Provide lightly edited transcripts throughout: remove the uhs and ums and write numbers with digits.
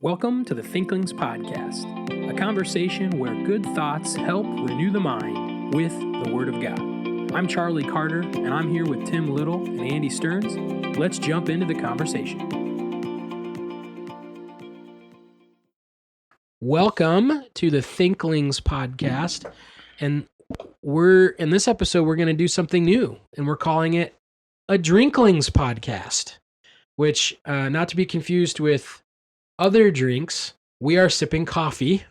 Welcome to the Thinklings Podcast, a conversation where good thoughts help renew the mind with the Word of God. I'm Charlie Carter, and I'm here with Tim Little and Andy Stearns. Let's jump into the conversation. Welcome to the Thinklings Podcast, and in this episode, we're going to do something new, and we're calling it a Drinklings Podcast, which, not to be confused with other drinks, we are sipping coffee.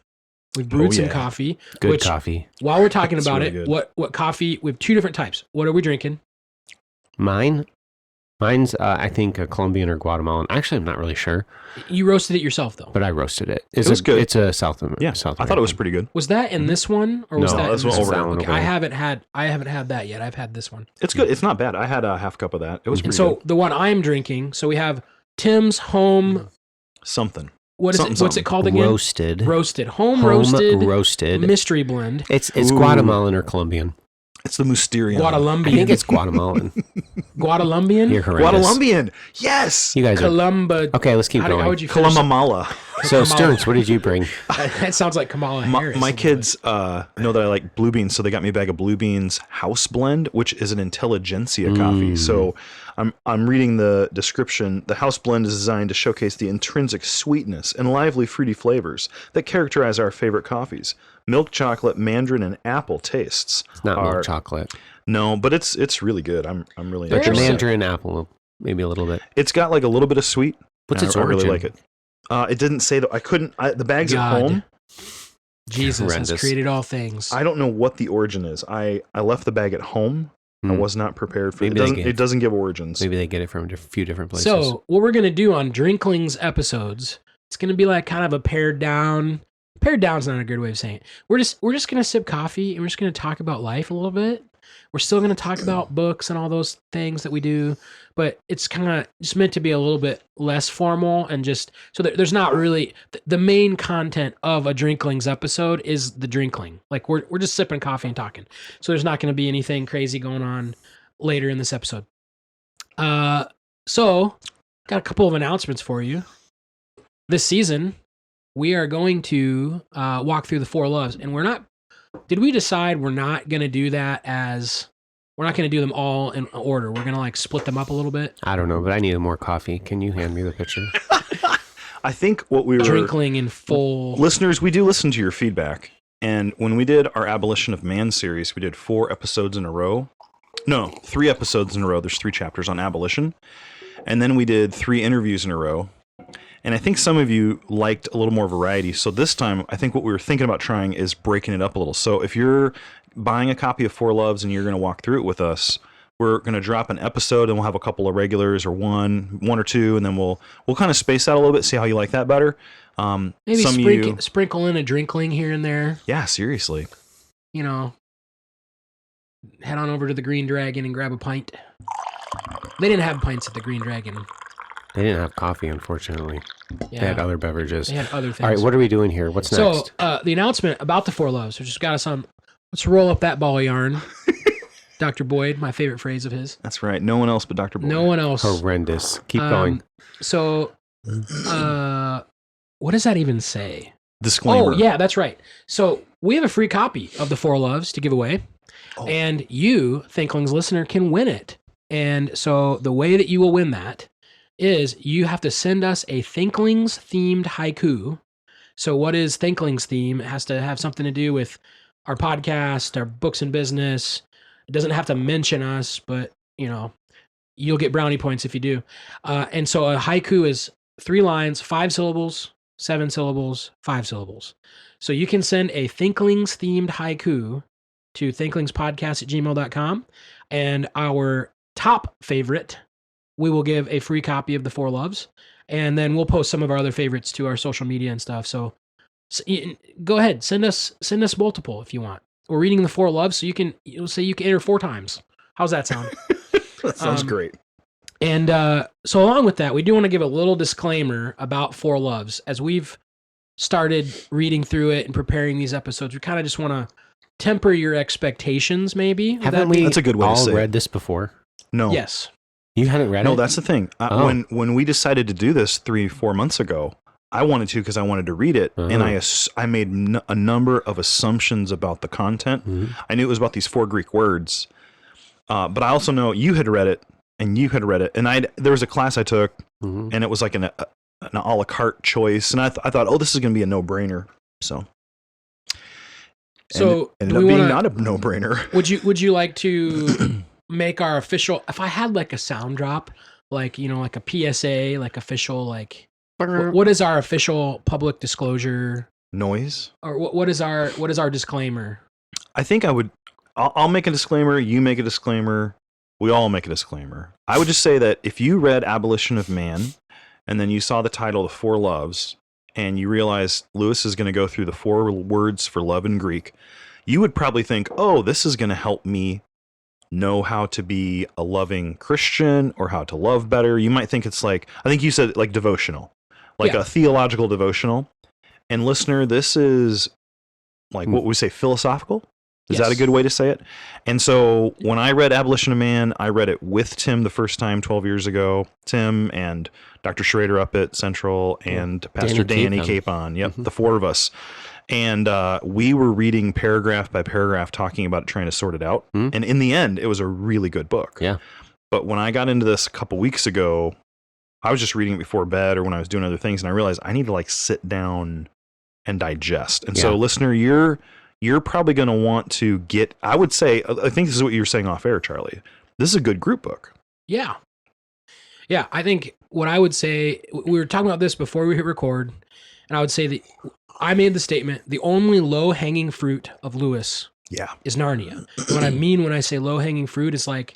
We've brewed some coffee. Good coffee. While we're talking about really it, good. what coffee? We have two different types. What are we drinking? Mine's, I think, a Colombian or Guatemalan. Actually, I'm not really sure, You roasted it yourself, though. but I roasted it. It was good. It's a South American. Yeah, I thought it was pretty good. Was that in this one, or was No, that that's in what this over- one? that one Okay, over I there. haven't had that yet. I've had this one. It's good. It's not bad. I had a half cup of that. It was And pretty so good. the one I'm drinking. So we have Tim's Home. Something. What is it? Something, What's it called again? Roasted. Home roasted roasted. mystery blend. It's Ooh. Guatemalan or Colombian. It's the Mysterium. I Guadeloupean. think it's Guatemalan. Guadeloupean. You're horrendous. Guadeloupean. Yes. You guys are... Columba. Okay, let's keep going. How would you finish it? Kalamamala. So, Kamala. Stearns, what did you bring? That sounds like Kamala My, Harris. a my little kids know that I like blue beans, so they got me a bag of blue beans house blend, which is an intelligentsia coffee. So I'm reading the description. The house blend is designed to showcase the intrinsic sweetness and lively fruity flavors that characterize our favorite coffees. Milk chocolate, mandarin, and apple tastes. It's not milk chocolate. No, but it's really good. I'm really But the interested. mandarin apple, maybe a little bit. It's got like a little bit of sweet. What's and its I really origin? like it. It didn't say that. I couldn't. The bag's God. at home. Jesus has Horrendous. created all things. I don't know what the origin is. I left the bag at home. I Hmm. was not prepared for it. Maybe they It doesn't give origins. Maybe they get it from a few different places. So what we're gonna do on Drinklings episodes, it's gonna be like kind of a pared down. Pared down's not a good way of saying it. We're just gonna sip coffee and we're just gonna talk about life a little bit. We're still gonna talk about books and all those things that we do, but it's kind of just meant to be a little bit less formal and just so there's not really the main content of a Drinklings episode is the drinkling. Like we're just sipping coffee and talking. So there's not gonna be anything crazy going on later in this episode. So got a couple of announcements for you. This season, we are going to walk through the four loves, and did we decide we're not going to do that we're not going to do them all in order. We're going to like split them up a little bit. I don't know, but I need more coffee. Can you hand me the picture? I think what we were Drinkling in full. listeners, we do listen to your feedback. And when we did our Abolition of Man series, we did 4 episodes in a row. No, 3 episodes in a row. There's 3 chapters on abolition. And then we did 3 interviews in a row. And I think some of you liked a little more variety. So this time, I think what we were thinking about trying is breaking it up a little. So if you're buying a copy of Four Loves and you're going to walk through it with us, we're going to drop an episode and we'll have a couple of regulars or one or two, and then we'll kind of space out a little bit, see how you like that better. Maybe some of you, sprinkle in a Drinkling here and there. yeah, seriously. You know, head on over to the Green Dragon and grab a pint. They didn't have pints at the Green Dragon. They didn't have coffee, unfortunately. Yeah, They had other beverages. they had other things. All right, what are we doing here? What's next? So the announcement about the Four Loves, which just got us on. Let's roll up that ball of yarn. Dr. Boyd, my favorite phrase of his. That's right. No one else but Dr. Boyd. No one else. Horrendous. Keep going. So, what does that even say? Disclaimer. Oh, yeah, that's right. So we have a free copy of the Four Loves to give away, and you, Thinklings listener, can win it. And so the way that you will win that is you have to send us a Thinklings themed haiku. So what is Thinklings theme? It has to have something to do with our podcast, our books and business. It doesn't have to mention us, but you'll get brownie points if you do. And so a haiku is 3 lines, 5 syllables, 7 syllables, 5 syllables. So you can send a Thinklings themed haiku to thinklingspodcast@gmail.com. And our top favorite, we will give a free copy of the Four Loves. And then we'll post some of our other favorites to our social media and stuff. So go ahead, send us multiple if you want. We're reading the Four Loves, so you'll say you can enter 4 times. How's that sound? That sounds great. And so along with that, we do want to give a little disclaimer about Four Loves. As we've started reading through it and preparing these episodes, we kind of just want to temper your expectations, maybe. Would Haven't that be- we That's a good way to all say it. read this before? No. Yes. You hadn't read it? No, that's the thing. Oh. When we decided to do this 3-4 months ago, I wanted to because I wanted to read it, and I made a number of assumptions about the content. I knew it was about these 4 Greek words, but I also know you had read it, and you had read it, and there was a class I took, and it was like an a la carte choice, and I thought, oh, this is going to be a no-brainer. So do ended we up being wanna, not a no-brainer. Would you like to make our official? If I had like a sound drop, like like a PSA, like official, like what is our official public disclosure Noise? or what is our disclaimer? I think I'll make a disclaimer, you make a disclaimer, we all make a disclaimer. I would just say that if you read Abolition of Man and then you saw the title The Four Loves and you realize Lewis is going to go through the 4 words for love in Greek, you would probably think, oh, this is going to help me know how to be a loving Christian or how to love better. You might think it's like, I think you said like devotional, like a theological devotional. And listener, this is like what we say, philosophical. Is that a good way to say it? And so when I read Abolition of Man, I read it with Tim the first time 12 years ago. Tim and Dr. Schrader up at Central and Pastor Danny Capon. Yep, the 4 of us. And we were reading paragraph by paragraph, talking about it, trying to sort it out. And in the end, it was a really good book. Yeah. But when I got into this a couple weeks ago, I was just reading it before bed or when I was doing other things, and I realized I need to like sit down and digest. And so, listener, you're probably going to want to get, I would say, I think this is what you were saying off air, Charlie. This is a good group book. Yeah. Yeah. I think what I would say, we were talking about this before we hit record, and I would say that I made the statement, the only low-hanging fruit of Lewis is Narnia. And what I mean when I say low-hanging fruit is like,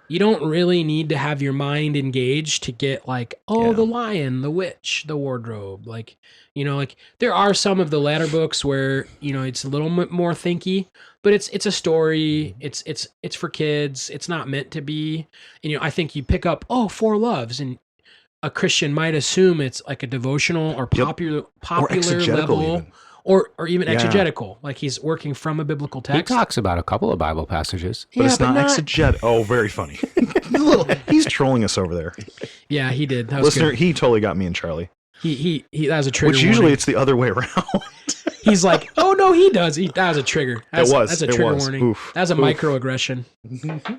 you don't really need to have your mind engaged to get like, the lion, the witch, the wardrobe. Like, like there are some of the latter books where, it's a little bit more thinky, but it's a story. It's for kids. It's not meant to be. And, I think you pick up, 4 Loves, and a Christian might assume it's like a devotional or popular level, even. or even exegetical, like he's working from a biblical text. He talks about a couple of Bible passages, but it's not exegetical. Oh, very funny. He's trolling us over there. Yeah, he did. That was Listener, good. he totally got me and Charlie. He that was a trigger. Which usually warning. it's the other way around. He's like, oh no, he does. That was a trigger. That's a trigger warning. Oof. That was a microaggression.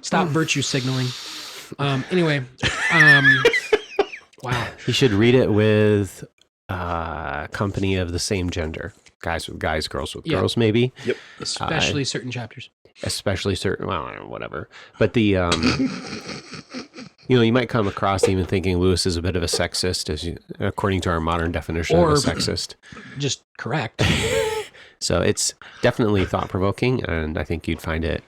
Stop virtue signaling. Anyway, wow. You should read it with company of the same gender. Guys with guys, girls with girls, maybe. Yep. Especially certain chapters. Especially certain, well, whatever. But the, you might come across even thinking Lewis is a bit of a sexist, according to our modern definition of a sexist. Just correct. So it's definitely thought-provoking, and I think you'll find it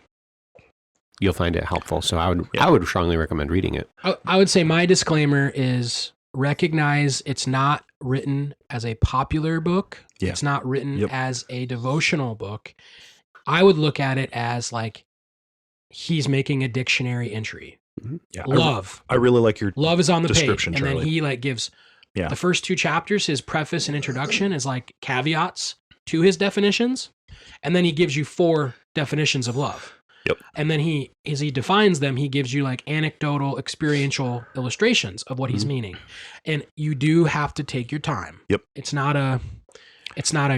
helpful. So I would strongly recommend reading it. I would say my disclaimer is recognize it's not written as a popular book. Yeah. It's not written as a devotional book. I would look at it as like he's making a dictionary entry. Mm-hmm. Yeah, love. I really like your love is on the description, page, and Charlie. then he like gives the first 2 chapters. His preface and introduction is like caveats to his definitions, and then he gives you 4 definitions of love. Yep. And then as he defines them, he gives you like anecdotal, experiential illustrations of what he's meaning. And you do have to take your time. Yep. It's not a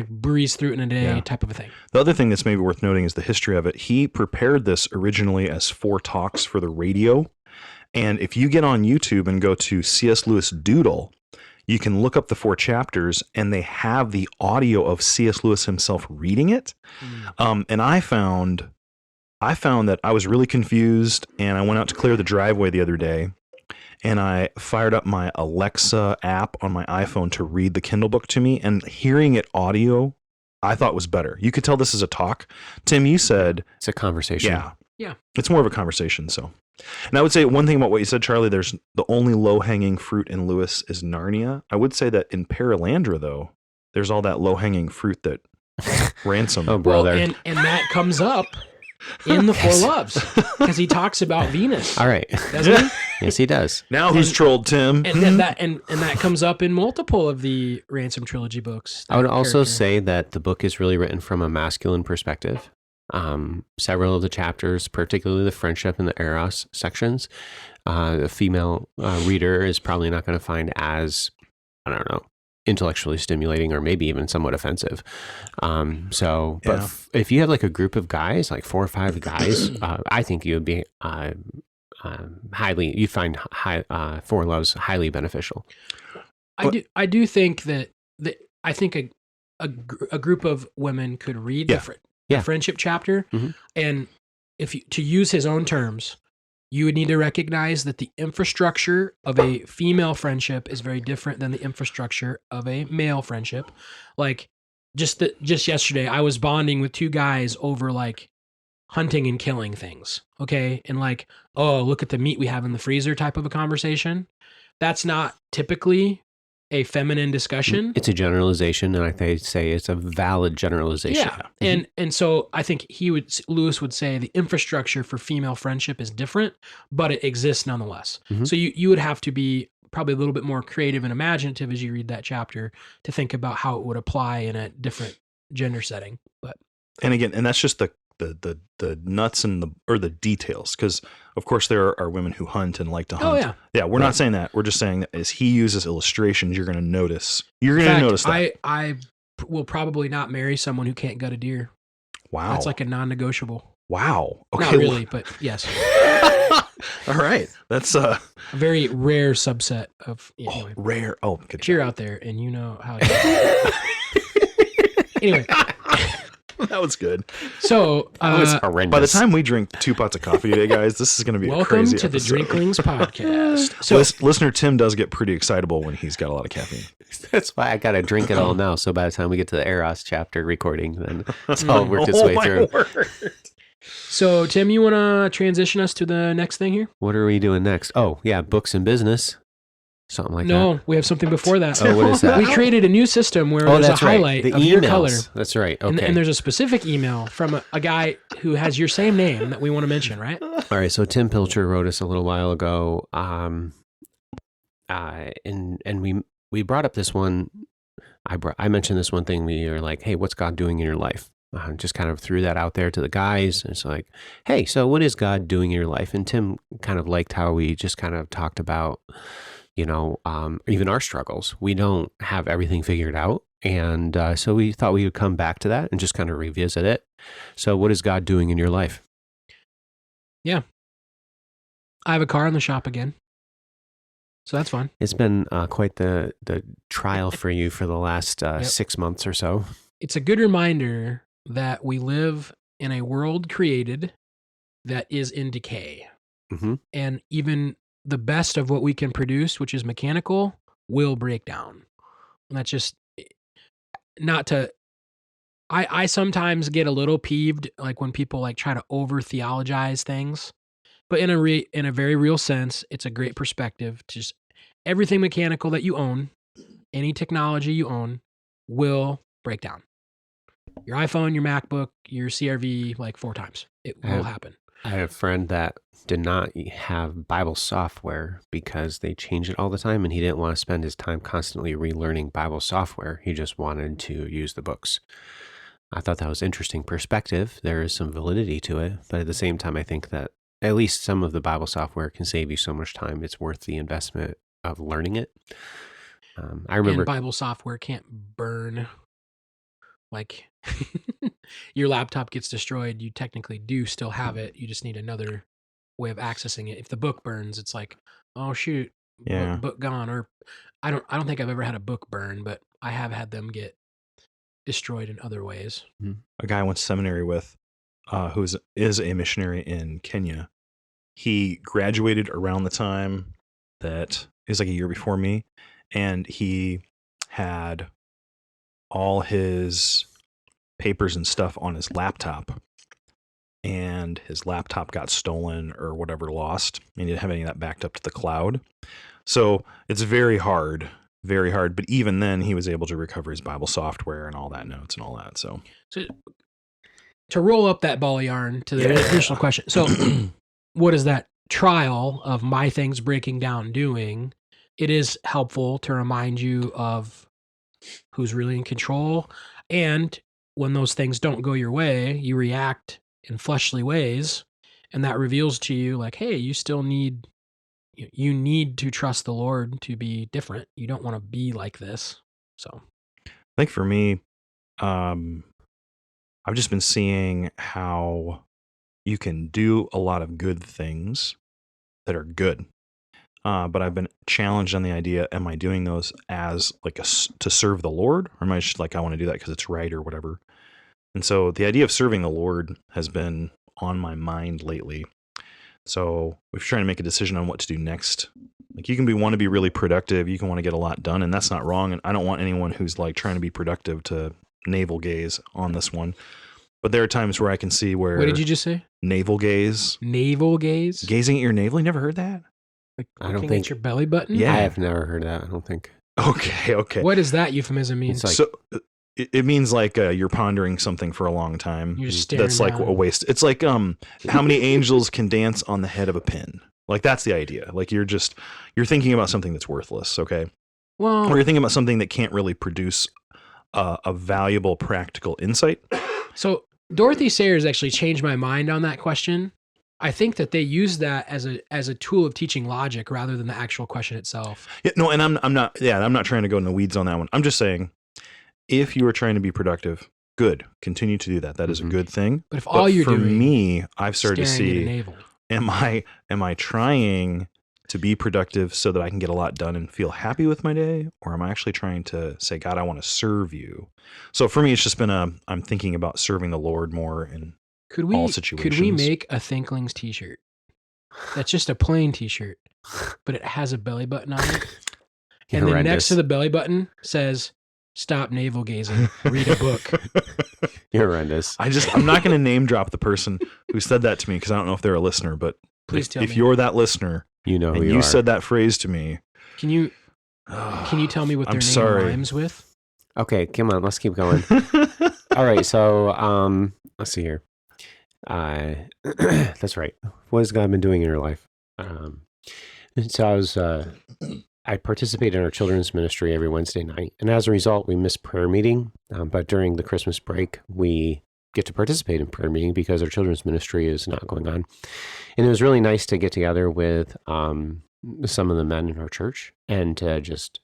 breeze through it in a day type of a thing. The other thing that's maybe worth noting is the history of it. He prepared this originally as 4 talks for the radio. And if you get on YouTube and go to C.S. Lewis Doodle, you can look up the 4 chapters, and they have the audio of C.S. Lewis himself reading it. And I found that I was really confused, and I went out to clear the driveway the other day, and I fired up my Alexa app on my iPhone to read the Kindle book to me, and hearing it audio, I thought was better. You could tell this is a talk. Tim, you said... It's a conversation. Yeah. It's more of a conversation, so... And I would say one thing about what you said, Charlie, there's the only low-hanging fruit in Lewis is Narnia. I would say that in Paralandra, though, there's all that low-hanging fruit that Ransom... Oh, brother. Well, and that comes up... in the 4 Loves, because he talks about Venus. All right, doesn't he? Yes, he does. Now who's trolled Tim? And that comes up in multiple of the Ransom trilogy books. I would also say that the book is really written from a masculine perspective. Several of the chapters, particularly the friendship and the eros sections, the female reader is probably not going to find as, I don't know, intellectually stimulating or maybe even somewhat offensive. But Yeah. if you have like a group of guys, like 4 or 5 guys, I think you would be you'd find Four Loves highly beneficial. I do think that I think a group of women could read Yeah. the friendship chapter, Mhm. and if you, to use his own terms, you would need to recognize that the infrastructure of a female friendship is very different than the infrastructure of a male friendship. Like just yesterday, I was bonding with 2 guys over like hunting and killing things. Okay. And like, oh, look at the meat we have in the freezer type of a conversation. That's not typically a feminine discussion. It's a generalization, and I say it's a valid generalization. Yeah. And so I think Lewis would say the infrastructure for female friendship is different, but it exists nonetheless. Mhm. So you would have to be probably a little bit more creative and imaginative as you read that chapter to think about how it would apply in a different gender setting. But And again, and that's just the nuts and the details, because of course there are women who hunt and like to hunt. yeah. We're not saying that. We're just saying that as he uses illustrations, you're going to notice. You're going to notice that. I will probably not marry someone who can't gut a deer. Wow. That's like a non-negotiable. Wow. Okay. Not really, but yes. All right. That's A very rare subset of anyway. rare. Oh, good If you're job. out there and you know how to anyway, That was good. so That was horrendous. By the time we drink 2 pots of coffee today, guys, this is going to be a welcome crazy to the episode. Drinklings podcast. So Listener Tim does get pretty excitable when he's got a lot of caffeine. That's why I got to drink it all now. So by the time we get to the Eros chapter recording, then it's all worked its way through. Word. So Tim, you want to transition us to the next thing here? What are we doing next? Oh, yeah, books and business. Something like that. No, we have something before that. Oh, what is that? We created a new system where Oh, there's a that's right. highlight The of emails. your color. That's right. And, Okay. and there's a specific email from a guy who has your same name that we want to mention, right? All right. So Tim Pilcher wrote us a little while ago, and we brought up this one. I mentioned this one thing. We are like, hey, what's God doing in your life? Just kind of threw that out there to the guys. And it's like, hey, so what is God doing in your life? And Tim kind of liked how we just kind of talked about, even our struggles. We don't have everything figured out. And so we thought we would come back to that and just kind of revisit it. So what is God doing in your life? I have a car in the shop again. So that's fun. It's been quite the trial for you for the last 6 months or so. It's a good reminder that we live in a world created that is in decay. Mm-hmm. And even the best of what we can produce, which is mechanical, will break down. And that's just not to. I sometimes get a little peeved, like when people like try to over theologize things, but in a very real sense, it's a great perspective. To just everything mechanical that you own, any technology you own, will break down. Your iPhone, your MacBook, your CRV, like 4 times. It will happen. I had a friend that did not have Bible software because they change it all the time, and he didn't want to spend his time constantly relearning Bible software. He just wanted to use the books. I thought that was interesting perspective. There is some validity to it, but at the same time, I think that at least some of the Bible software can save you so much time. It's worth the investment of learning it. I remember And Bible software can't burn. Like your laptop gets destroyed, you technically do still have it. You just need another way of accessing it. If the book burns, it's like, oh shoot, Yeah. book gone. Or I don't think I've ever had a book burn, but I have had them get destroyed in other ways. A guy I went to seminary with, who is a missionary in Kenya. He graduated around the time that it was like a year before me, and he had all his papers and stuff on his laptop, and his laptop got stolen or whatever, lost, and he didn't have any of that backed up to the cloud. So it's very hard. But even then, he was able to recover his Bible software and all that notes and all that. So to roll up that ball of yarn to the additional question. So what is that trial of my things breaking down doing? It is helpful to remind you of who's really in control. And when those things don't go your way, you react in fleshly ways. And that reveals to you like, hey, you need to trust the Lord to be different. You don't want to be like this. So I think for me, I've just been seeing how you can do a lot of good things that are good. But I've been challenged on the idea: am I doing those as like to serve the Lord, or am I just like I want to do that because it's right or whatever? And so the idea of serving the Lord has been on my mind lately. So we're trying to make a decision on what to do next. Like you can want to be really productive, you can want to get a lot done, and that's not wrong. And I don't want anyone who's like trying to be productive to navel gaze on this one. But there are times where I can see where. what did you just say? Navel gaze? Navel gaze? Gazing at your navel? You never heard that? Like I don't looking think- at your belly button? Yeah. I have never heard of that. I don't think. Okay. What does that euphemism mean? It's like- So it means like you're pondering something for a long time. You're just staring That's like down. a waste. It's like how many angels can dance on the head of a pin? Like that's the idea. Like you're thinking about something that's worthless, okay? Well, Or you're thinking about something that can't really produce a valuable practical insight. so Dorothy Sayers actually changed my mind on that question. I think that they use that as a tool of teaching logic rather than the actual question itself. Yeah, no, and I'm not trying to go in the weeds on that one. I'm just saying if you are trying to be productive, good. Continue to do that. That is a good thing. But if all you're for doing me, I've started to staring at a see navel. am I trying to be productive so that I can get a lot done and feel happy with my day, or am I actually trying to say, God, I want to serve you? So for me, it's just been I'm thinking about serving the Lord more in Could all we situations. make a Thinklings t-shirt? That's just a plain t-shirt, but it has a belly button on it. You're And then horrendous. next to the belly button says, "Stop navel gazing. Read a book." You're horrendous. I'm not going to name drop the person who said that to me because I don't know if they're a listener, but Please tell if me. you're that listener You know who and you you are. said that phrase to me, Can you tell me what their I'm name sorry. rhymes with? Okay, come on, let's keep going. All right, so let's see here. That's right. What has God been doing in your life? So I participate in our children's ministry every Wednesday night, and as a result, we miss prayer meeting. But during the Christmas break, we get to participate in prayer meeting because our children's ministry is not going on. And it was really nice to get together with some of the men in our church and to just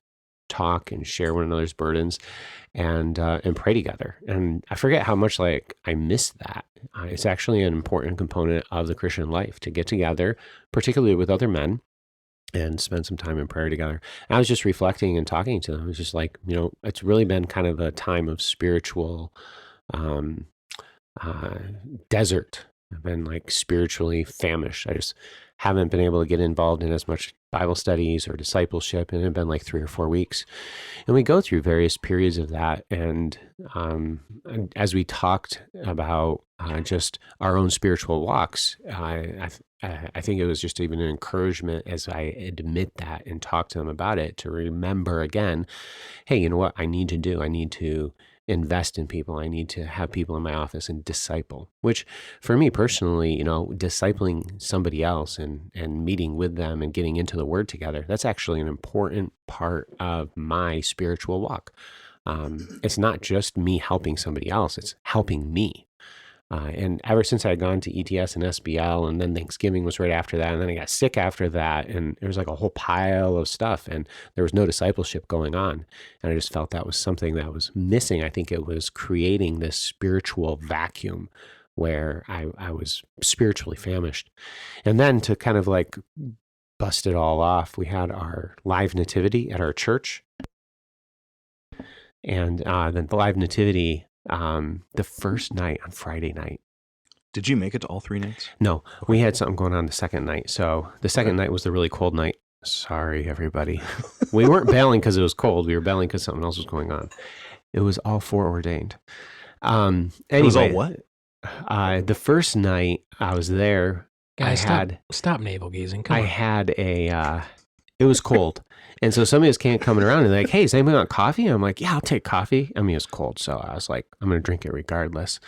talk and share one another's burdens and pray together. And I forget how much like I miss that. It's actually an important component of the Christian life to get together, particularly with other men, and spend some time in prayer together. And I was just reflecting and talking to them. It's just like, it's really been kind of a time of spiritual desert. I've been like spiritually famished. I just haven't been able to get involved in as much Bible studies or discipleship, and it's been like 3 or 4 weeks. And we go through various periods of that. And as we talked about just our own spiritual walks, I think it was just even an encouragement as I admit that and talk to them about it to remember again, hey, you know what I need to do? I need to invest in people. I need to have people in my office and disciple, which for me personally, discipling somebody else and meeting with them and getting into the word together, that's actually an important part of my spiritual walk. It's not just me helping somebody else, it's helping me. And ever since I had gone to ETS and SBL, and then Thanksgiving was right after that, and then I got sick after that, and there was like a whole pile of stuff, and there was no discipleship going on. And I just felt that was something that was missing. I think it was creating this spiritual vacuum where I was spiritually famished. And then to kind of like bust it all off, we had our live nativity at our church. And then the live nativity, the first night on Friday night. Did you make it to all 3 nights? No, we had something going on the second night. So the second night was the really cold night. Sorry, everybody. We weren't bailing because it was cold. We were bailing because something else was going on. It was all foreordained. Anyway, It was all what? The first night I was there, Guys, stop navel gazing. Come I on. had it was cold. And so somebody was coming around and like, hey, does anybody want coffee? And I'm like, yeah, I'll take coffee. I mean, it's cold. So I was like, I'm going to drink it regardless.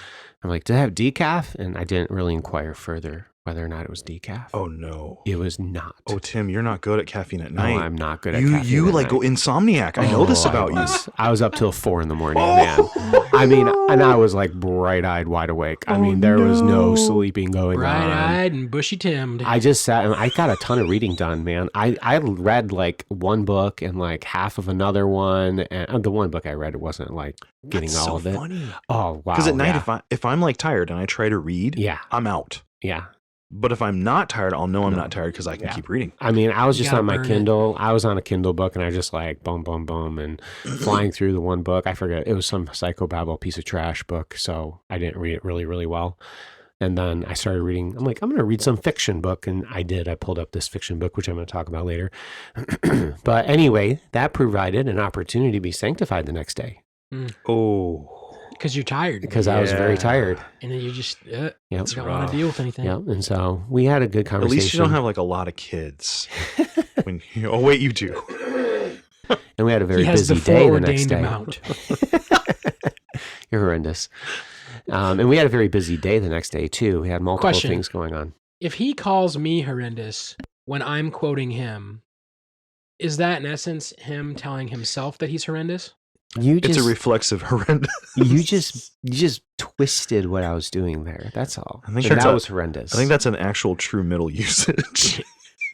I'm like, do I have decaf? And I didn't really inquire further. whether or not it was decaf. Oh no. It was not. Oh, Tim, you're not good at caffeine at No, night. I'm not good at You caffeine. you at like night. go insomniac. I know this about you. I was up till 4 a.m, man. I mean, and I was like bright-eyed, wide awake. I mean, there was no sleeping going on. Bright-eyed and bushy-timmed. I just sat and I got a ton of reading done, man. I read like one book and like half of another one, and the one book I read wasn't like getting That's all so of it. funny. Oh wow! Because at night, yeah. if I'm like tired and I try to read, Yeah. I'm out. Yeah. But if I'm not tired, I'll know I'm not tired because I can Yeah. keep reading. I mean, I was You just gotta on my burn it. Kindle. I was on a Kindle book, and I just like boom, boom, boom, and flying through the one book. I forget, it was some psychobabble piece of trash book, so I didn't read it really, really well. And then I started reading. I'm like, I'm going to read some fiction book, and I did. I pulled up this fiction book, which I'm going to talk about later. But anyway, that provided an opportunity to be sanctified the next day Oh, Because you're tired. because I was very Yeah. tired. And then you just Yep. don't want rough. to deal with anything. Yeah, and so we had a good at conversation. least you don't have like a lot of kids. Oh wait, you do. and we had a very He has busy the day the next foreordained day. amount. You're horrendous. And we had a very busy day the next day, too. We had multiple Question. things going on. If he calls me horrendous when I'm quoting him, is that in essence him telling himself that he's horrendous? You It's just, a reflexive horrendous. you just twisted what I was doing there. That's all. I think And that's that a- was horrendous. I think that's an actual true middle usage.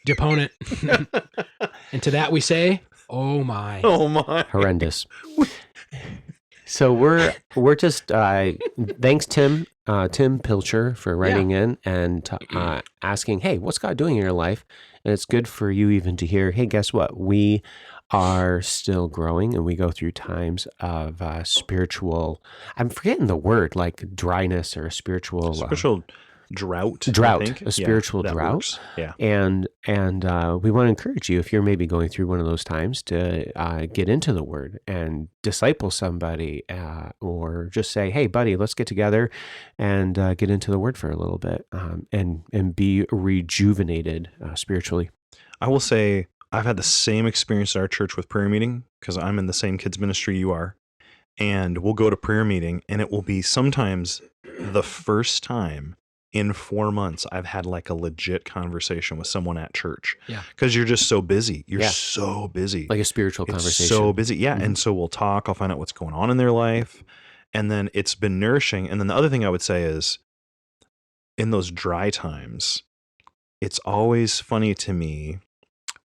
Deponent. And to that we say, oh my. Oh my. horrendous. So we're just thanks Tim Pilcher for writing in and asking, hey, what's God doing in your life? And it's good for you even to hear, hey, guess what? We are still growing, and we go through times of spiritual. I'm forgetting the word, like dryness or spiritual Spiritual drought. I drought, think. a spiritual that drought. works. Yeah. And we want to encourage you, if you're maybe going through one of those times, to get into the Word and disciple somebody, or just say, "Hey, buddy, let's get together and get into the Word for a little bit, and be rejuvenated spiritually." I will say I've had the same experience at our church with prayer meeting because I'm in the same kids ministry you are. And we'll go to prayer meeting, and it will be sometimes the first time in 4 months I've had like a legit conversation with someone at church. Yeah. Because you're just so busy. You're Yeah. so busy. Like a spiritual It's conversation. so busy. Yeah. Mhm. And so we'll talk. I'll find out what's going on in their life. And then it's been nourishing. And then the other thing I would say is in those dry times, it's always funny to me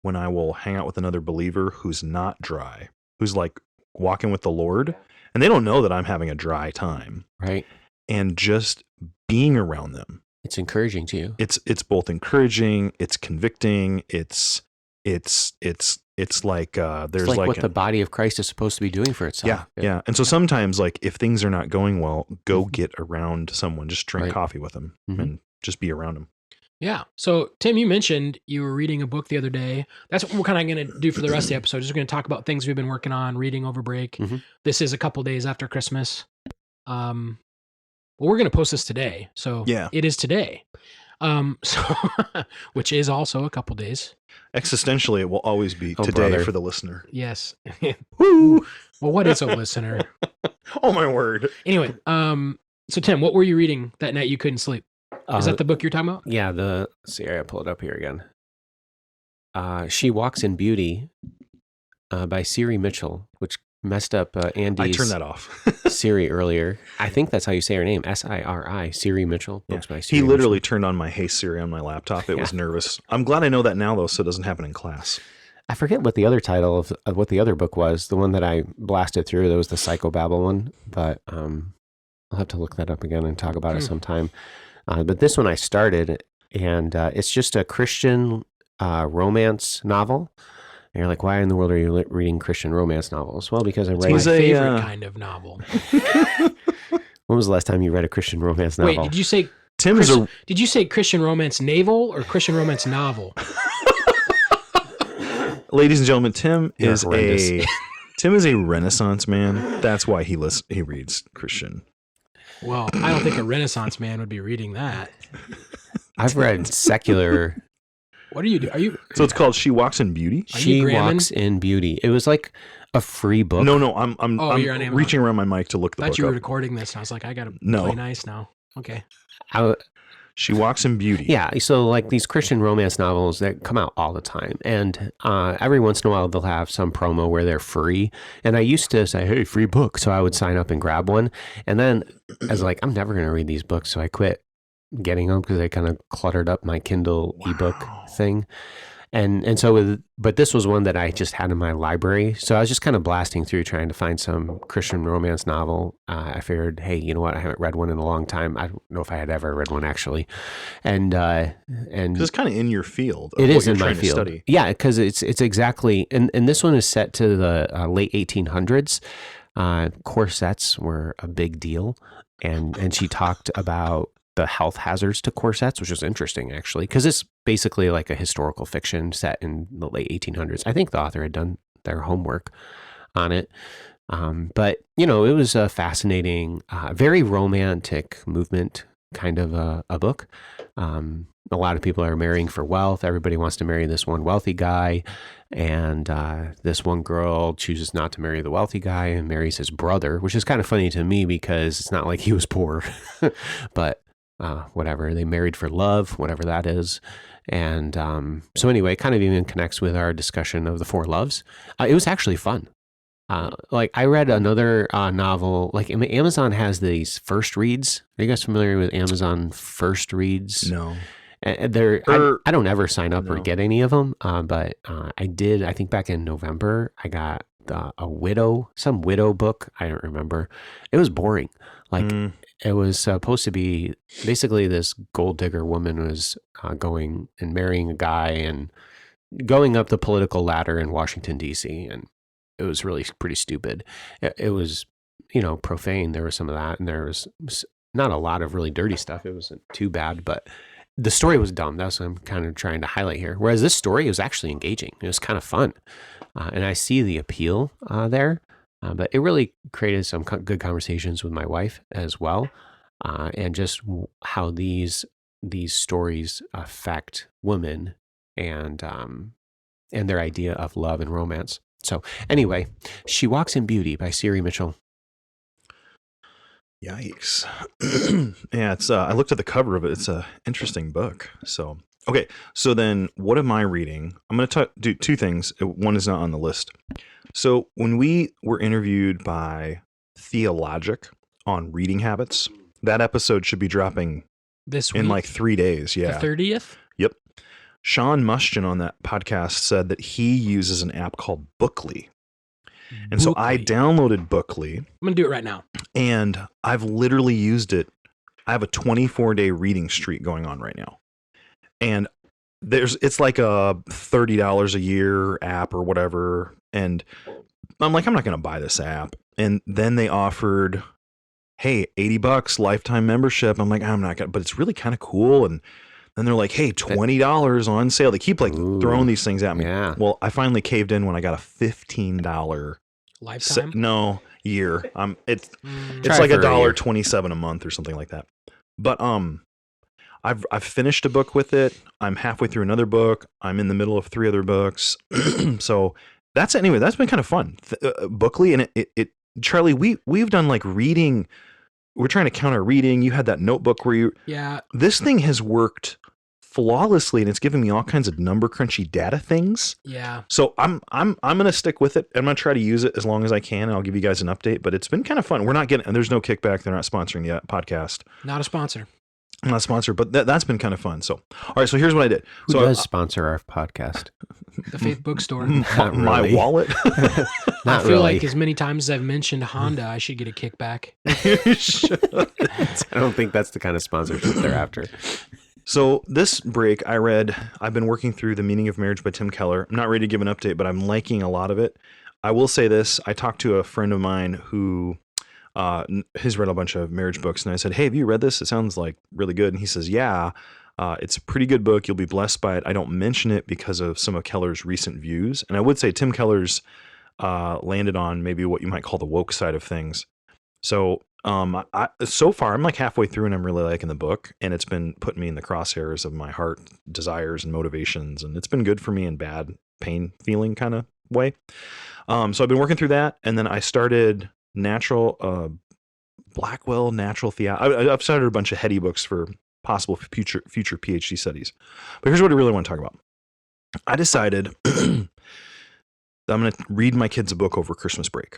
when I will hang out with another believer who's not dry, who's like walking with the Lord, and they don't know that I'm having a dry time. Right? And just being around them, It's encouraging to you. it's both encouraging, it's convicting, it's like there's It's like like what the body of Christ is supposed to be doing for itself. yeah. And so sometimes, like, if things are not going well, go get around someone, just drink Right. coffee with them Mhm. and just be around them. Yeah. So, Tim, you mentioned you were reading a book the other day. That's what we're kind of going to do for the rest of the episode. Just going to talk about things we've been working on, reading over break. Mhm. This is a couple days after Christmas. Well, we're going to post this today. So, Yeah. it is today. So, which is also a couple days. Existentially, it will always be Oh, today brother. for the listener. Yes. Woo! Well, what is a listener? Oh my word! Anyway, so Tim, what were you reading that night you couldn't sleep? Is that the book you're talking about? Yeah, let's see, I gotta pull it up here again. She Walks in Beauty by Siri Mitchell, which messed up I Andy's turned that off. Siri earlier. I think that's how you say her name, Siri, Siri Mitchell. Yeah. Books by Siri He literally Mitchell. turned on my Hey Siri on my laptop. It was Yeah. nervous. I'm glad I know that now, though, so it doesn't happen in class. I forget what the other title of what the other book was. The one that I blasted through, that was the Psychobabble one. But I'll have to look that up again and talk about it sometime. But this one I started, and it's just a Christian romance novel. And you're like, why in the world are you reading Christian romance novels? Well, because I It's read. my He's a, favorite kind of novel. When was the last time you read a Christian romance novel? Wait, did you say Tim is a did you say Christian romance naval or Christian romance novel? ladies and gentlemen. Tim You're is horrendous. Tim is a Renaissance man. That's why he reads Christian. Well, I don't think a Renaissance man would be reading that. I've read secular. What are you doing? Are you? So it's called She Walks in Beauty. Are you She gramming? Walks in Beauty. It was like a free book. No, I'm Oh, you're on Amazon. reaching around my mic to look the I thought book you were up. recording this, and I was like, I gotta No. play nice now. Okay. She Walks in Beauty. Yeah, so like these Christian romance novels that come out all the time, and every once in a while they'll have some promo where they're free. And I used to say, "Hey, free book," so I would sign up and grab one. And then I was like, "I'm never going to read these books," so I quit getting them because they kind of cluttered up my Kindle ebook thing. And so but this was one that I just had in my library. So I was just kind of blasting through trying to find some Christian romance novel. I figured, hey, you know what? I haven't read one in a long time. I don't know if I had ever read one actually. And 'Cause it's kind of in your field. It what is you're in my trying to field. study. Yeah, because it's exactly, and this one is set to the late 1800s. Corsets were a big deal. And she talked about the health hazards to corsets, which is interesting actually, because it's basically like a historical fiction set in the late 1800s. I think the author had done their homework on it. But, you know, it was a fascinating, very romantic movement kind of a book. A lot of people are marrying for wealth. Everybody wants to marry this one wealthy guy. And this one girl chooses not to marry the wealthy guy and marries his brother, which is kind of funny to me because it's not like he was poor. But whatever, they married for love, whatever that is. And so anyway, it kind of even connects with our discussion of the four loves. It was actually fun. Like I read another novel, like Amazon has these first reads. Are you guys familiar with Amazon first reads? No. And I don't ever sign up or get any of them. But I did, I think back in November, I got some widow book. I don't remember. It was boring. Like it was supposed to be basically this gold digger woman was going and marrying a guy and going up the political ladder in Washington, D.C. And it was really pretty stupid. It was, you know, profane. There was some of that. And there was not a lot of really dirty stuff. It wasn't too bad, but the story was dumb. That's what I'm kind of trying to highlight here. Whereas this story was actually engaging. It was kind of fun. And I see the appeal there. But it really created some good conversations with my wife as well. And just how these stories affect women and their idea of love and romance. So anyway, She Walks in Beauty by Siri Mitchell. Yikes. Yeah, it's I looked at the cover of it. It's a interesting book. So, okay. So then what am I reading? I'm going to do two things. One is not on the list. So when we were interviewed by Theologic on reading habits, that episode should be dropping This week, in like 3 days. Yeah. the 30th. Yep. Sean Mustian on that podcast said that he uses an app called Bookly. And so I downloaded Bookly. I'm going to do it right now. And I've literally used it. I have a 24-day reading streak going on right now. And it's like a $30 a year app or whatever. And I'm like, I'm not going to buy this app. And then they offered, hey, $80 lifetime membership. I'm like, I'm not going to, but it's really kind of cool. And then they're like, hey, $20 on sale. They keep like throwing these things at me. Yeah. Well, I finally caved in when I got a $15 Lifetime? year. It's Try like for a year. $1.27 a month or something like that. But I've finished a book with it. I'm halfway through another book. I'm in the middle of 3 other books. So that's been kind of fun. Bookly, and it Charlie, we've done like reading. We're trying to counter reading. You had that notebook where this thing has worked flawlessly, and it's giving me all kinds of number crunchy data things. Yeah. So I'm going to stick with it. I'm going to try to use it as long as I can, and I'll give you guys an update, but it's been kind of fun. We're not getting, and there's no kickback. They're not sponsoring the podcast. Not a sponsor. I'm not sponsored, but that's been kind of fun. So, all right. So here's what I did. Who does sponsor our podcast? The Faith Bookstore. My really. wallet. I feel like as many times as I've mentioned Honda, I should get a kickback. I don't think that's the kind of sponsorship they're after. So this break, I've been working through The Meaning of Marriage by Tim Keller. I'm not ready to give an update, but I'm liking a lot of it. I will say this. I talked to a friend of mine who has read a bunch of marriage books, and I said, hey, have you read this? It sounds like really good. And he says, yeah, it's a pretty good book. You'll be blessed by it. I don't mention it because of some of Keller's recent views. And I would say Tim Keller's landed on maybe what you might call the woke side of things. So so far, I'm like halfway through and I'm really liking the book, and it's been putting me in the crosshairs of my heart desires and motivations. And it's been good for me in bad pain feeling kind of way. So I've been working through that. And then I started Blackwell Natural Theology. I've started a bunch of heady books for possible future PhD studies. But here's what I really want to talk about. I decided that I'm going to read my kids a book over Christmas break.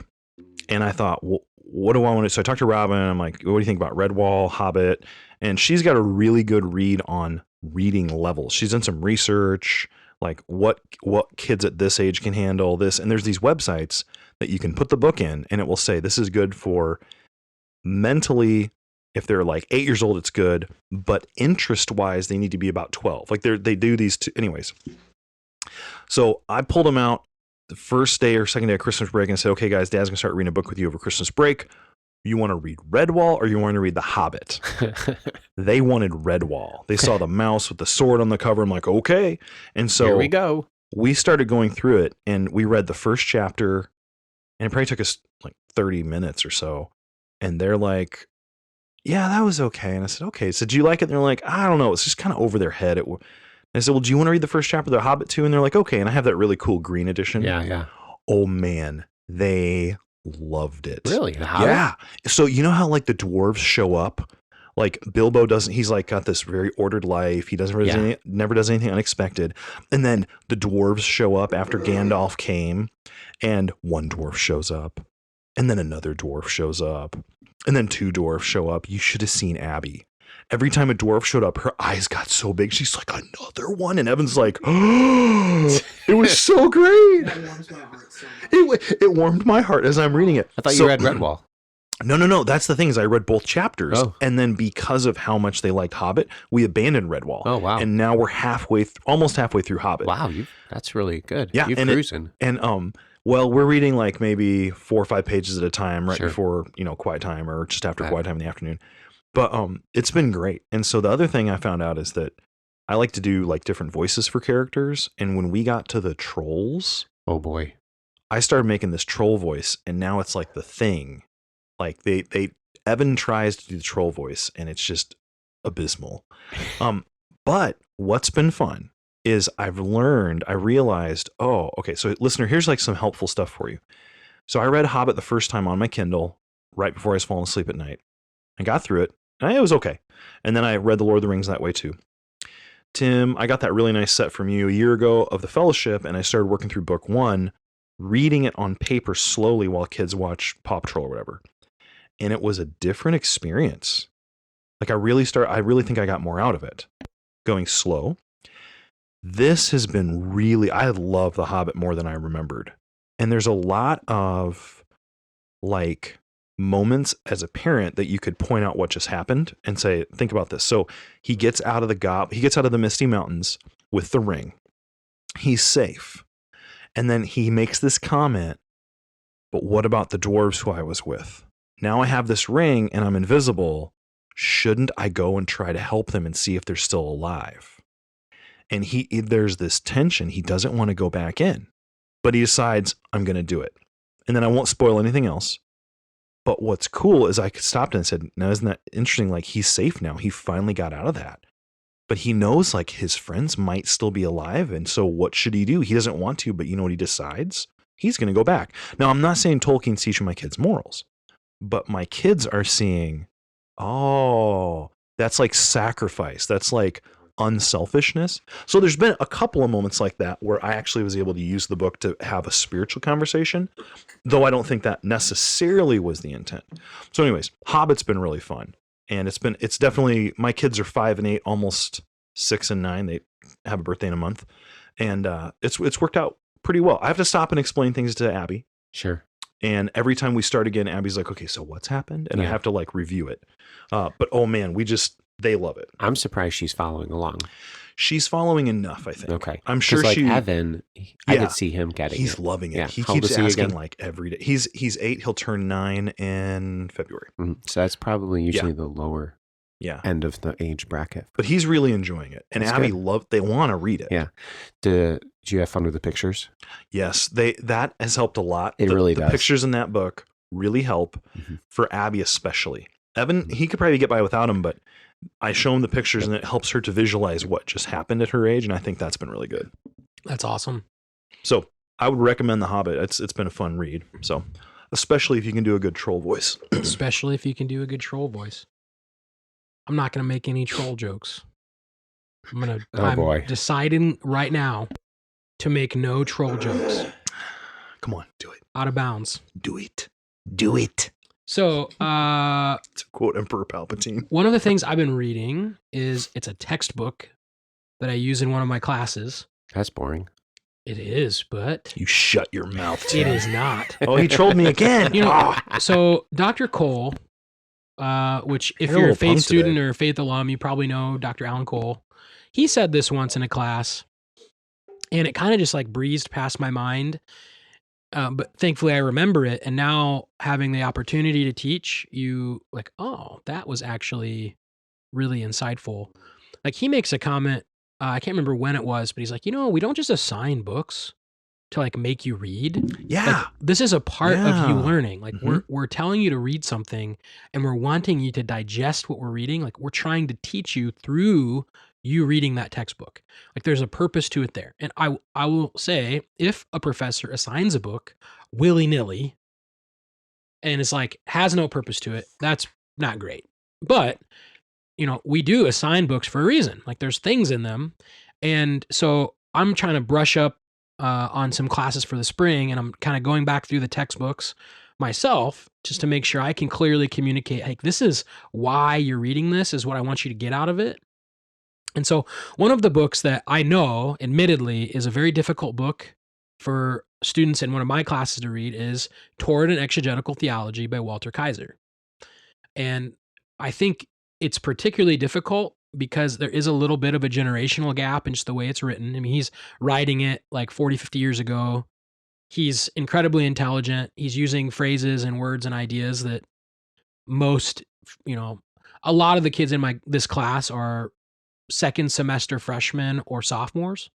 And I thought, well, what do I want to? So I talked to Robin. I'm like, what do you think about Redwall, Hobbit? And she's got a really good read on reading levels. She's done some research, like what kids at this age can handle this. And there's these websites that you can put the book in, and it will say this is good for mentally. If they're like 8 years old, it's good, but interest wise, they need to be about 12. Like they do these two, anyways. So I pulled them out the first day or second day of Christmas break and said, okay, guys, Dad's gonna start reading a book with you over Christmas break. You want to read Redwall or you want to read The Hobbit? They wanted Redwall. They saw the mouse with the sword on the cover. I'm like, okay. And so here we go. We started going through it, and we read the first chapter, and it probably took us like 30 minutes or so. And they're like, yeah, that was okay. And I said, okay. So do you like it? And they're like, I don't know. It's just kind of over their head. I said, well, do you want to read the first chapter of The Hobbit too? And they're like, okay. And I have that really cool green edition. Yeah. Oh man, they loved it. Really? The Hobbit? Yeah. So you know how like the dwarves show up? Like Bilbo doesn't, he's like got this very ordered life. He doesn't never does anything unexpected. And then the dwarves show up after Gandalf came, and one dwarf shows up, and then another dwarf shows up, and then two dwarfs show up. You should have seen Abby. Every time a dwarf showed up, her eyes got so big. She's like, another one? And Evan's like, oh, it was so great. That warms my heart so much. It warmed my heart as I'm reading it. I thought you read Redwall. No. That's the thing is I read both chapters. Oh. And then because of how much they liked Hobbit, we abandoned Redwall. Oh, wow. And now we're almost halfway through Hobbit. Wow, that's really good. Yeah, You're and cruising. Well, we're reading like maybe 4 or 5 pages at a time right Sure. before, quiet time or just after quiet time in the afternoon. But it's been great. And so the other thing I found out is that I like to do like different voices for characters. And when we got to the trolls, Oh boy. I started making this troll voice, and now it's like the thing. Like Evan tries to do the troll voice, and it's just abysmal. But what's been fun is I realized, oh, okay. So listener, here's like some helpful stuff for you. So I read Hobbit the first time on my Kindle right before I was falling asleep at night. I got through it, and it was okay. And then I read The Lord of the Rings that way too. Tim, I got that really nice set from you a year ago of The Fellowship, and I started working through book 1, reading it on paper slowly while kids watch Paw Patrol or whatever. And it was a different experience. Like I really think I got more out of it going slow. This has been I love The Hobbit more than I remembered. And there's a lot of like moments as a parent that you could point out what just happened and say, think about this. So he gets out of the Misty Mountains with the ring. He's safe. And then he makes this comment, but what about the dwarves who I was with? Now I have this ring and I'm invisible. Shouldn't I go and try to help them and see if they're still alive? And there's this tension. He doesn't want to go back in, but he decides I'm going to do it. And then I won't spoil anything else. But what's cool is I stopped and said, now isn't that interesting? Like he's safe now. He finally got out of that. But he knows like his friends might still be alive. And so what should he do? He doesn't want to, but you know what he decides? He's going to go back. Now, I'm not saying Tolkien's teaching my kids morals, but my kids are seeing, oh, that's like sacrifice. That's like unselfishness. So there's been a couple of moments like that where I actually was able to use the book to have a spiritual conversation, though I don't think that necessarily was the intent. So anyways, Hobbit's been really fun. And it's definitely, my kids are 5 and 8, almost 6 and 9. They have a birthday in a month. And it's worked out pretty well. I have to stop and explain things to Abby. Sure. And every time we start again, Abby's like, okay, so what's happened? And I have to like review it. But oh man, they love it. I'm surprised she's following along. She's following enough, I think. Okay. I'm sure like Evan, I could see him getting He's it. loving it. Yeah. He How old keeps is he asking again? like every day. He's 8. He'll turn 9 in February. So that's probably usually the lower end of the age bracket. But he's really enjoying it. And That's Abby good. they want to read it. Yeah. Did you have fun with the pictures? Yes. That has helped a lot. It really does. does. The pictures in that book really help for Abby especially. Evan, he could probably get by without him, but I show him the pictures and it helps her to visualize what just happened at her age. And I think that's been really good. That's awesome. So I would recommend The Hobbit. It's been a fun read. So especially if you can do a good troll voice. Especially if you can do a good troll voice. I'm not going to make any troll jokes. I'm boy. deciding right now to make no troll jokes. Come on, do it. Out of bounds. Do it. Do it. So, To quote Emperor Palpatine. one of the things I've been reading is it's a textbook that I use in one of my classes. That's boring. It is, but You shut your mouth, Tim. it is not. Oh, he trolled me again. You know, Ah. so Dr. Cole, which if You're a you're a little faith pumped student today. or a faith alum, you probably know Dr. Alan Cole. He said this once in a class, and it kind of just like breezed past my mind. But thankfully I remember it. And now having the opportunity to teach you like, oh, that was actually really insightful. Like he makes a comment, I can't remember when it was, but he's like, we don't just assign books to like make you read. Yeah. Like, this is a part of you Yeah. learning. Like Mhm. we're telling you to read something and we're wanting you to digest what we're reading. Like we're trying to teach you through you reading that textbook. Like there's a purpose to it there. And I will say, if a professor assigns a book willy-nilly and it's like has no purpose to it, that's not great. But we do assign books for a reason. Like there's things in them. And so I'm trying to brush up on some classes for the spring, and I'm kind of going back through the textbooks myself just to make sure I can clearly communicate, like, this is why you're reading this, is what I want you to get out of it. And so one of the books that I know, admittedly, is a very difficult book for students in one of my classes to read is Toward an Exegetical Theology by Walter Kaiser. And I think it's particularly difficult because there is a little bit of a generational gap in just the way it's written. I mean, he's writing it like 40, 50 years ago. He's incredibly intelligent. He's using phrases and words and ideas that most, a lot of the kids in this class are second semester freshmen or sophomores.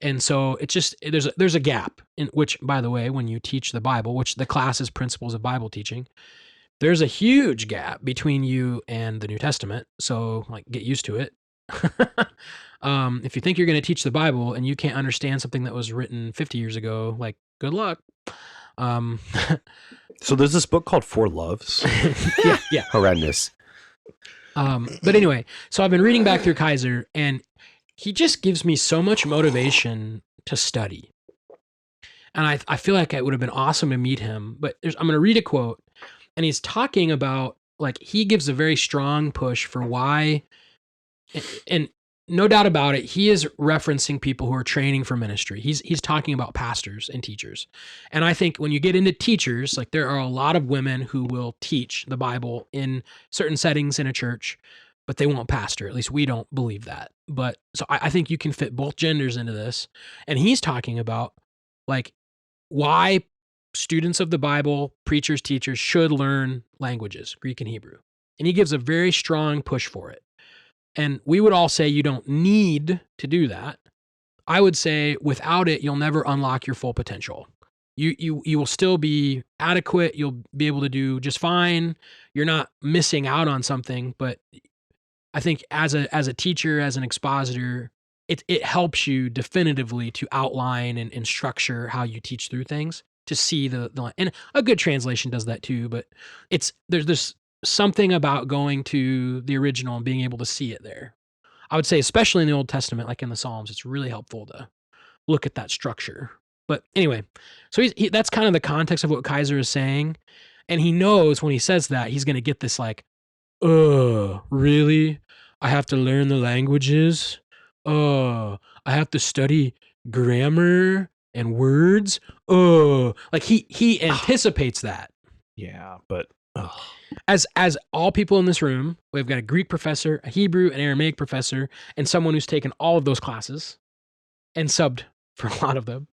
And so it's just, there's a gap in which, by the way, when you teach the Bible, which the class is Principles of Bible Teaching, there's a huge gap between you and the New Testament. So like, get used to it. If you think you're going to teach the Bible and you can't understand something that was written 50 years ago, like, good luck. So there's this book called Four Loves. Yeah. Horrendous. But anyway, so I've been reading back through Kaiser, and he just gives me so much motivation to study. And I feel like it would have been awesome to meet him, but I'm going to read a quote, and he's talking about, like, he gives a very strong push for why, and no doubt about it, he is referencing people who are training for ministry. He's talking about pastors and teachers. And I think when you get into teachers, like, there are a lot of women who will teach the Bible in certain settings in a church, but they won't pastor. At least we don't believe that. But so I think you can fit both genders into this. And he's talking about, like, why students of the Bible, preachers, teachers should learn languages, Greek and Hebrew. And he gives a very strong push for it. And we would all say you don't need to do that. I would say without it, you'll never unlock your full potential. You will still be adequate. You'll be able to do just fine. You're not missing out on something. But I think as a teacher, as an expositor, it helps you definitively to outline and structure how you teach through things, to see the and a good translation does that too. But there's this something about going to the original and being able to see it there. I would say, especially in the Old Testament, like in the Psalms, it's really helpful to look at that structure. But anyway, so that's kind of the context of what Kaiser is saying. And he knows when he says that, he's going to get this like, really? I have to learn the languages? I have to study grammar and words? Like he anticipates that. Yeah, but As all people in this room, we've got a Greek professor, a Hebrew, an Aramaic professor, and someone who's taken all of those classes and subbed for a lot of them.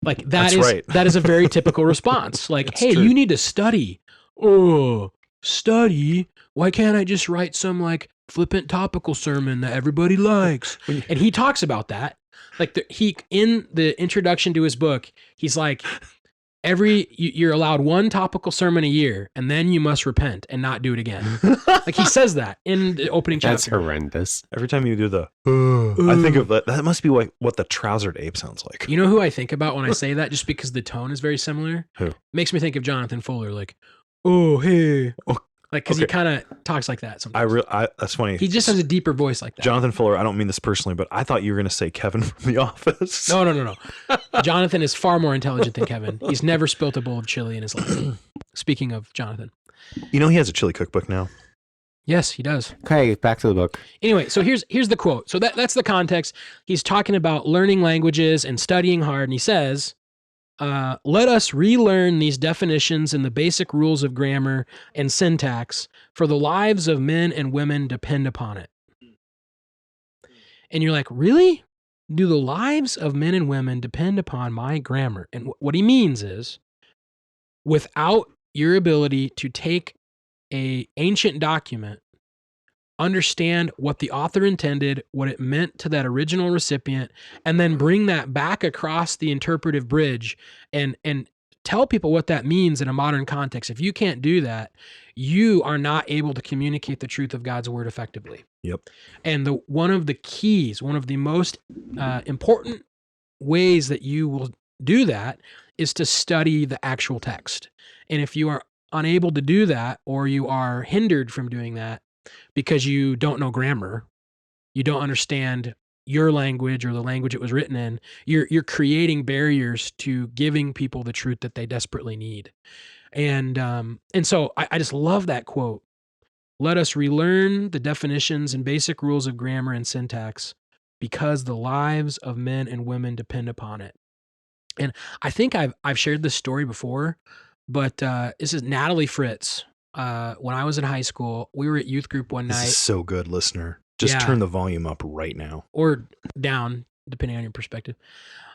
Like That's right. that is a very typical response. Like, It's hey, true. you need to study. Study? Why can't I just write some like flippant topical sermon that everybody likes? And he talks about that. Like in the introduction to his book, he's like, you're allowed one topical sermon a year, and then you must repent and not do it again. Like he says that in the opening chapter. That's horrendous. every time you do the, I think of that must be what the trousered ape sounds like. You know who I think about when I say that, just because the tone is very similar? Who? Makes me think of Jonathan Fuller, like, oh, hey, Like, because he kind of talks like that sometimes. That's funny. He just has a deeper voice like that. Jonathan Fuller, I don't mean this personally, but I thought you were going to say Kevin from The Office. No. Jonathan is far more intelligent than Kevin. He's never spilt a bowl of chili in his life. Speaking of Jonathan. You know he has a chili cookbook now. Yes, he does. Okay, back to the book. Anyway, so here's the quote. So that's the context. He's talking about learning languages and studying hard, and he says, let us relearn these definitions and the basic rules of grammar and syntax, for the lives of men and women depend upon it. And you're like, really? Do the lives of men and women depend upon my grammar? And what he means is, without your ability to take an ancient document, understand what the author intended, what it meant to that original recipient, and then bring that back across the interpretive bridge and tell people what that means in a modern context. If you can't do that, you are not able to communicate the truth of God's word effectively. Yep. And one of the keys, one of the most important ways that you will do that is to study the actual text. And if you are unable to do that, or you are hindered from doing that because you don't know grammar, you don't understand your language or the language it was written in, you're creating barriers to giving people the truth that they desperately need. And so I just love that quote. Let us relearn the definitions and basic rules of grammar and syntax, because the lives of men and women depend upon it. And I think I've shared this story before, but this is Natalie Fritz. When I was in high school, we were at youth group one night. This is so good, listener. Just turn the volume up right now. Or down, depending on your perspective.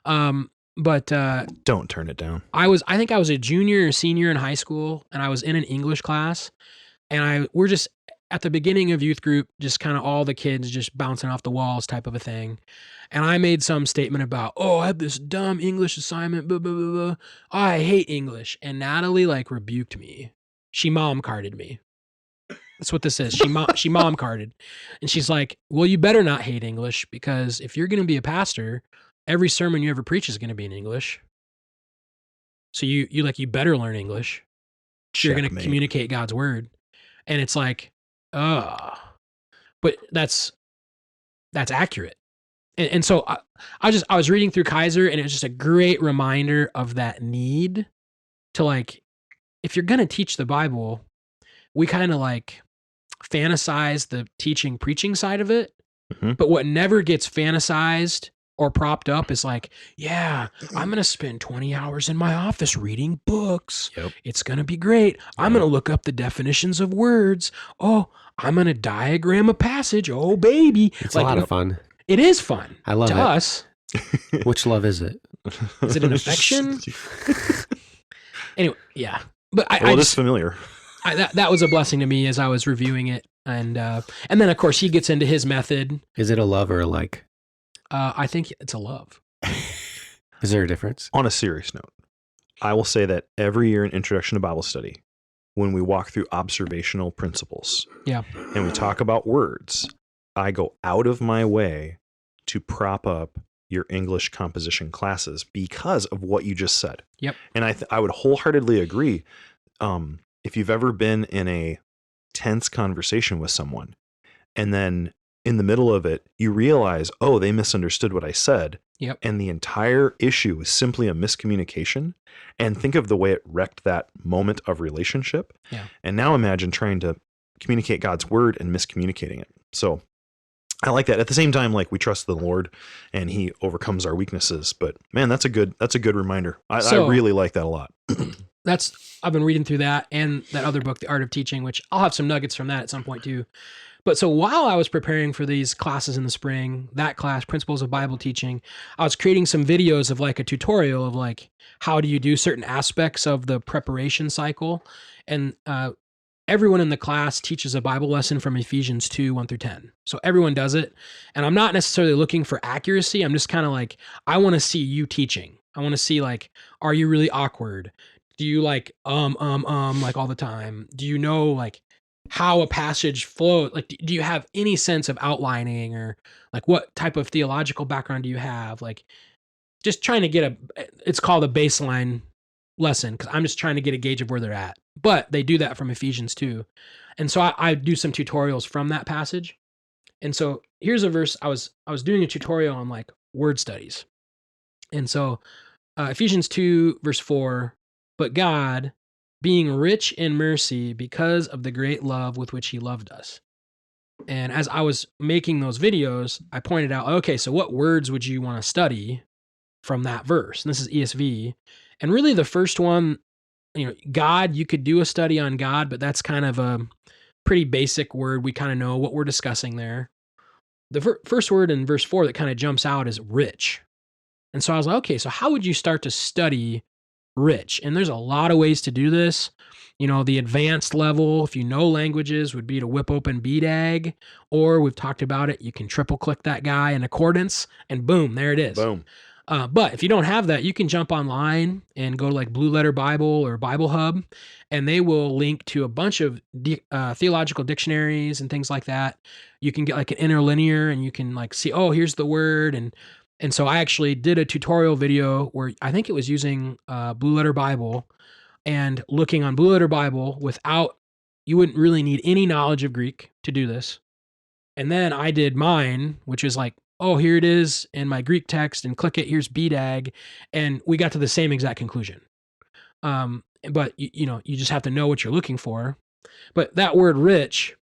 But don't turn it down. I think I was a junior or senior in high school, and I was in an English class, and we're just at the beginning of youth group, just kind of all the kids just bouncing off the walls type of a thing. And I made some statement about, I have this dumb English assignment, blah, blah, blah, blah. I hate English. And Natalie rebuked me. She mom carded me. That's what this is. She mom carded. And she's like, well, you better not hate English, because if you're going to be a pastor, every sermon you ever preach is going to be in English. So you better learn English. You're going to communicate God's word. And it's like, but that's accurate. And so I was reading through Kaiser, and it was just a great reminder of that need to, if you're going to teach the Bible, we kind of fantasize the teaching, preaching side of it. Mm-hmm. But what never gets fantasized or propped up is I'm going to spend 20 hours in my office reading books. Yep. It's going to be great. I'm going to look up the definitions of words. Oh, I'm going to diagram a passage. Oh, baby. It's a lot of fun. It is fun. I love it. To us. Which love is it? Is it an affection? Anyway, yeah. But it is familiar. That was a blessing to me as I was reviewing it. And then, of course, he gets into his method. Is it a love or a like? I think it's a love. Is there a difference? On a serious note, I will say that every year in Introduction to Bible Study, when we walk through observational principles, and we talk about words, I go out of my way to prop up your English composition classes because of what you just said. Yep. And I would wholeheartedly agree. If you've ever been in a tense conversation with someone, and then in the middle of it, you realize, they misunderstood what I said. Yep. And the entire issue is simply a miscommunication. And think of the way it wrecked that moment of relationship. Yeah. And now imagine trying to communicate God's word and miscommunicating it. So I like that. At the same time, we trust the Lord and he overcomes our weaknesses. But man, that's a good reminder. I really like that a lot. I've been reading through that and that other book, The Art of Teaching, which I'll have some nuggets from that at some point too. But so while I was preparing for these classes in the spring, that class, Principles of Bible Teaching, I was creating some videos of a tutorial of how do you do certain aspects of the preparation cycle. And everyone in the class teaches a Bible lesson from Ephesians 2, 1 through 10. So everyone does it. And I'm not necessarily looking for accuracy. I'm just kind of I want to see you teaching. I want to see are you really awkward? Do you all the time? Do you know how a passage flows? Do you have any sense of outlining, or what type of theological background do you have? Just trying to get it's called a baseline lesson because I'm just trying to get a gauge of where they're at. But they do that from Ephesians 2. And so I do some tutorials from that passage. And so here's a verse. I was doing a tutorial on like word studies. And so Ephesians 2, verse 4, but God, being rich in mercy because of the great love with which he loved us. And as I was making those videos, I pointed out, okay, so what words would you want to study from that verse? And this is ESV. And really the first one, God, you could do a study on God, but that's kind of a pretty basic word. We kind of know what we're discussing there. The first word in verse 4 that kind of jumps out is rich. And so I was like, okay, so how would you start to study rich? And there's a lot of ways to do this. The advanced level, if you know languages, would be to whip open BDAG, or we've talked about it, you can triple click that guy in accordance, and boom, there it is. Boom. But if you don't have that, you can jump online and go to like Blue Letter Bible or Bible Hub, and they will link to a bunch of theological dictionaries and things like that. You can get like an interlinear, and you can like see, oh, here's the word, and so I actually did a tutorial video where I think it was using Blue Letter Bible and looking on Blue Letter Bible you wouldn't really need any knowledge of Greek to do this. And then I did mine, which is like, oh, here it is in my Greek text, and click it, here's BDAG. And we got to the same exact conclusion. But you just have to know what you're looking for. But that word rich,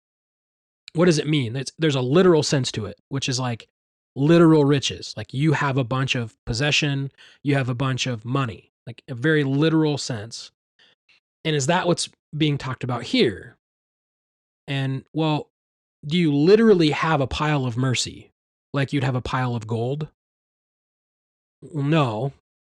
what does it mean? There's a literal sense to it, which is like literal riches. Like you have a bunch of possession, you have a bunch of money, like a very literal sense. And is that what's being talked about here? And well, do you literally have a pile of mercy? Like you'd have a pile of gold? Well, no.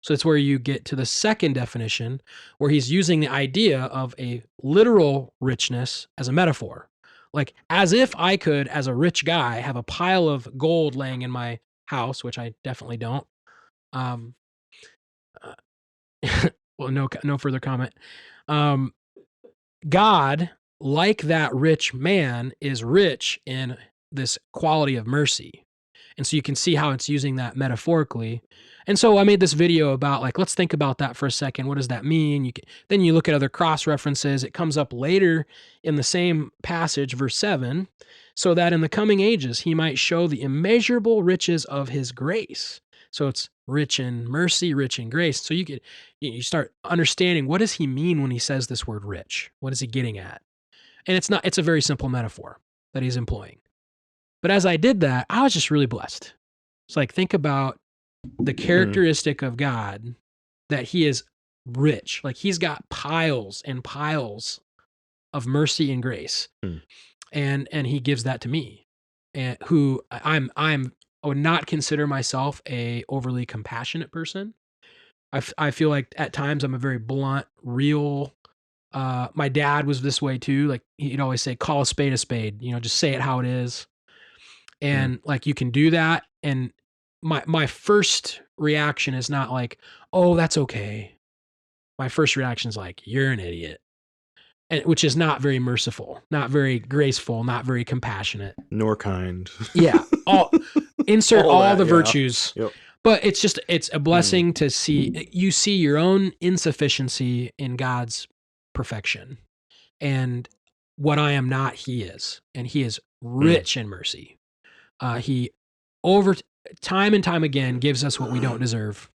So it's where you get to the second definition, where he's using the idea of a literal richness as a metaphor. Like as if I could, as a rich guy, have a pile of gold laying in my house, which I definitely don't. Well, no further comment. God, like that rich man, is rich in this quality of mercy. And so you can see how it's using that metaphorically. And so I made this video about like, let's think about that for a second. What does that mean? Then you look at other cross references. It comes up later in the same passage, verse 7, so that in the coming ages he might show the immeasurable riches of his grace. So it's rich in mercy, rich in grace. So you start understanding, what does he mean when he says this word rich? What is he getting at? And it's a very simple metaphor that he's employing. But as I did that, I was just really blessed. It's like, think about the characteristic of God, that he is rich. Like he's got piles and piles of mercy and grace. And he gives that to me, and who I would not consider myself a overly compassionate person. I feel like at times I'm a very blunt, real. My dad was this way too. Like he'd always say, call a spade, just say it how it is. And like, you can do that. And my first reaction is not like, oh, that's okay. My first reaction is like, you're an idiot. And, which is not very merciful, not very graceful, not very compassionate. Nor kind. Yeah. Insert all the virtues. Yep. But it's a blessing to see, you see your own insufficiency in God's perfection. And what I am not, he is. And he is rich in mercy. He, over time and time again, gives us what we don't deserve.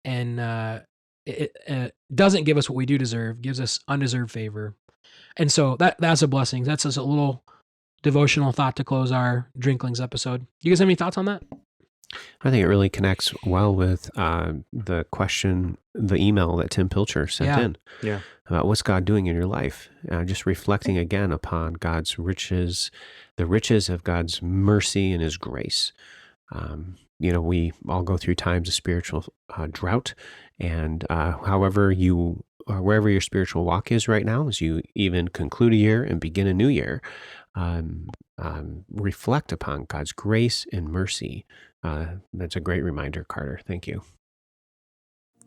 And it doesn't give us what we do deserve, gives us undeserved favor. And so that's a blessing. That's just a little devotional thought to close our Drinklings episode. Do you guys have any thoughts on that? I think it really connects well with the email that Tim Pilcher sent in. Yeah. About what's God doing in your life. Just reflecting again upon God's riches, the riches of God's mercy and his grace. We all go through times of spiritual drought, and wherever your spiritual walk is right now, as you even conclude a year and begin a new year, reflect upon God's grace and mercy. That's a great reminder, Carter. Thank you.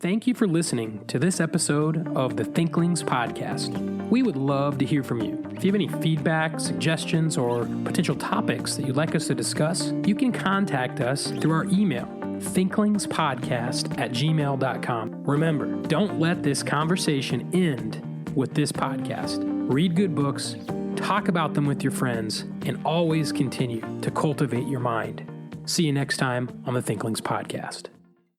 Thank you for listening to this episode of the Drinklings podcast. We would love to hear from you. If you have any feedback, suggestions, or potential topics that you'd like us to discuss, you can contact us through our email, thinklingspodcast@gmail.com. Remember, don't let this conversation end with this podcast. Read good books, talk about them with your friends, and always continue to cultivate your mind. See you next time on the Thinklings Podcast.